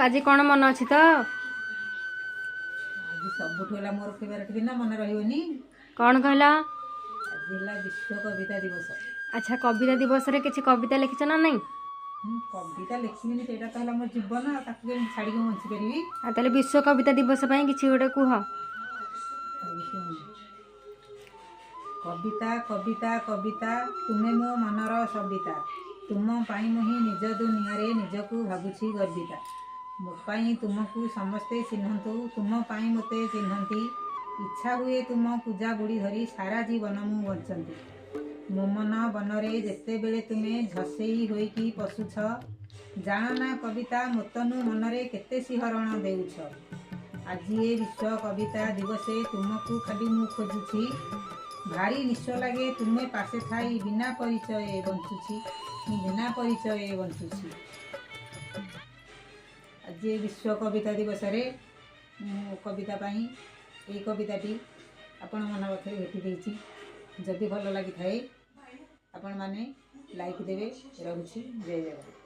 आज कौन मन अच्छी तो आज सबुठू है मोर फेवरेट दिन मन रही कौन कहला। आज है विश्व कविता दिवस। अच्छा कविता दिवस रे किसी कविता लिखिच ना नहीं। कविता लिखिबिनी सेटा तो है मोर जीवन ताकू छाड़ी बंची पारि। आ ताले विश्व कविता दिवस ପାଇଁ କିଛି ଗୋଟେ କୁହ। कविता कविता कविता तुमे मो मनर सविता तुम पाई मुही निज दुनिया रे निजकू भावुछि गर्विता मो पाई तुमको समस्ते चिन्हतु तुम पाई मते चिन्हती इच्छा हुए तुम पूजा बुड़ी धरी सारा जीवन मु बंचंती मो मन बनरे जेते बेले तुमे झसेई होइकी पशुछ जानना कविता मोतनु मनरे केते सिहरण देउछ आज ये विश्व कविता दिवसे तुमको खाली मु खोजुछि भारी निश्चय लगे तुम्हें पासे थाई बिना परिचय बंचुछि बिना परिचय बंचुछि आज ये विश्व कविता दिवस रे कविता पाई ये कविताटी आपण मन पाखे भेटी देछि जदि भल लगी थाए आपण माने लाइक देवे रहुछि जय जय।